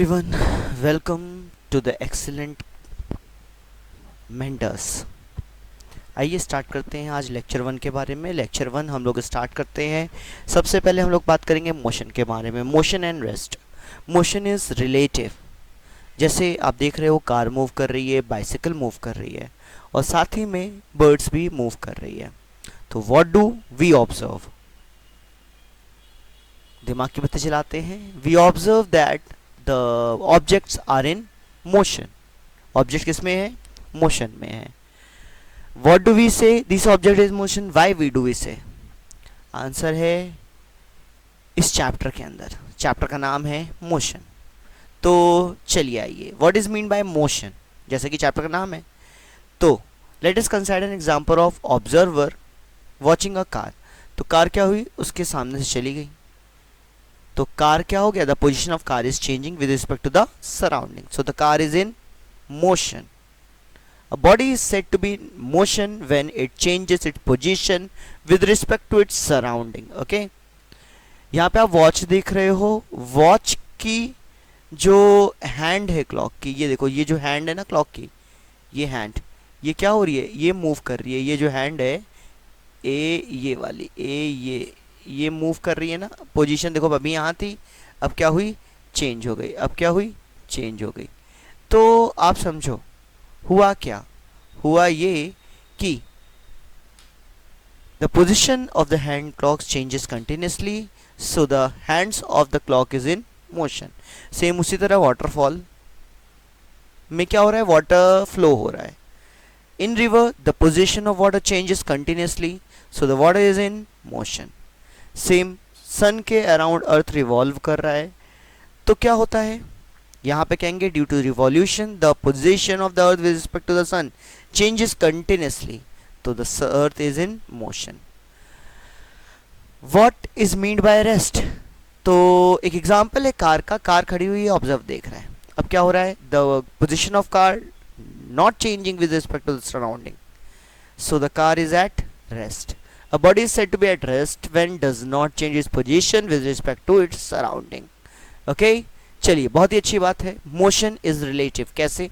everyone, welcome to the excellent mentors। आइए start करते हैं आज लेक्चर 1 के बारे में। लेक्चर 1 हम लोग स्टार्ट करते हैं। सबसे पहले हम लोग बात करेंगे मोशन के बारे में। Motion and rest. Motion is relative. जैसे आप देख रहे हो कार मूव कर रही है, बाइसिकल मूव कर रही है और साथ ही में बर्ड्स भी मूव कर रही है। तो व्हाट डू वी ऑब्जर्व? दिमाग की बत्ती चलाते हैं। We observe that the objects are in motion. Object किस में है? मोशन में है। What do we say? This object is motion. Why we do we say? Answer है इस चैप्टर के अंदर। चैप्टर का नाम है मोशन। तो चलिए आइए, what is mean by motion, जैसे कि चैप्टर का नाम है। तो let us consider an example of observer watching a car. तो कार क्या हुई? उसके सामने से चली गई। तो कार क्या हो गया? The position of car is changing with respect to the surrounding. So the car is in motion. A body is said to be in motion when it changes its position with respect to its surrounding. Okay? यहाँ पे आप watch देख रहे हो। Watch की जो hand है clock की, ये देखो, ये जो हैंड है ना क्लॉक की, ये हैंड, ये क्या हो रही है? ये मूव कर रही है। ये जो हैंड है ए, ये वाली ए, ये मूव कर रही है ना। पोजीशन देखो, अभी यहाँ थी, अब क्या हुई? चेंज हो गई। अब क्या हुई? चेंज हो गई। तो आप समझो हुआ क्या? हुआ ये कि the position of the hand clock changes continuously, so the hands of the clock is in motion. Same उसी तरह वाटरफॉल में क्या हो रहा है? वाटर फ्लो हो रहा है। In river the position of water changes continuously, so the water is in motion. Same sun के अराउंड अर्थ रिवॉल्व कर रहा है। तो क्या होता है यहाँ पे? कहेंगे due to revolution the position of the earth with respect to the sun changes continuously, तो the earth is in motion. What is meant by rest? तो एक एग्जांपल है कार का। कार खड़ी हुई है, ऑब्जर्व देख रहा है। अब क्या हो रहा है? The position of car not changing with respect to the surrounding, so the car is at rest. A body is said to be at rest when does not change its position with respect to its surrounding. Okay? चलिए, बहुत ही अच्छी बात है। Motion is relative. कैसे?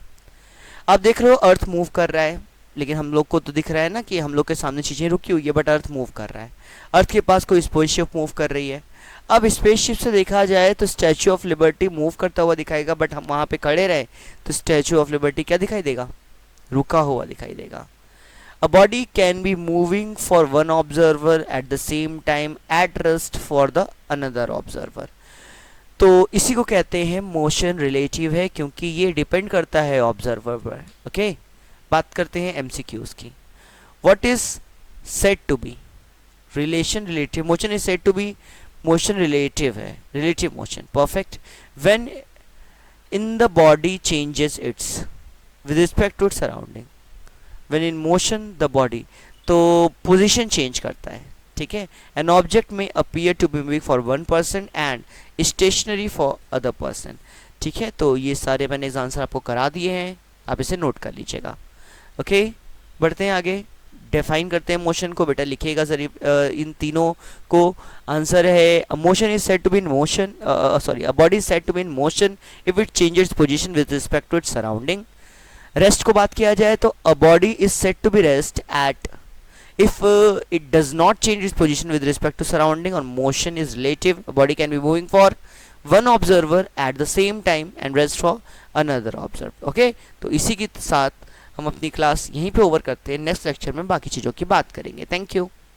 आप देख रहे हो अर्थ मूव कर रहा है, लेकिन हम लोग को तो दिख रहा है ना कि हम लोग के सामने चीज़ें रुकी हुई है, बट अर्थ मूव कर रहा है। अर्थ के पास कोई स्पेसशिप मूव कर रही है। अब स्पेसशिप से देखा जाए तो स्टैचू ऑफ लिबर्टी मूव करता हुआ दिखाएगा, बट हम वहाँ पे खड़े रहे तो स्टैचू ऑफ लिबर्टी क्या दिखाई देगा? रुका हुआ दिखाई देगा। A body can be moving for one observer at the same time at rest for the another observer. तो इसी को कहते हैं मोशन रिलेटिव है, क्योंकि ये डिपेंड करता है ऑब्जर्वर पर। ओके, बात करते हैं एमसीक्यूज की। What is said to be? Relation relative. Motion is said to be motion relative है, relative motion. Perfect. When in the body changes its with respect to its surrounding. When in motion the body, तो position change करता है। ठीक है। An object may appear to be moving for one person and stationary for other person. ठीक है, तो ये सारे मैंने आंसर आपको करा दिए हैं, आप इसे नोट कर लीजिएगा। ओके, बढ़ते हैं आगे। डिफाइन करते हैं मोशन को। बेटा लिखिएगा जरूर इन तीनों को। आंसर है motion is said to be in motion, sorry, a body is said to be in motion if it changes position with respect to its surrounding. Rest को बात किया जाए तो a body is said to be rest at if it does not change its position with respect to surrounding, or motion is relative. A body can be moving for one observer at the same time and rest for another observer. Okay? तो इसी के साथ हम अपनी class यहीं पे over करते हैं। नेक्स्ट लेक्चर में बाकी चीज़ों की बात करेंगे। Thank you.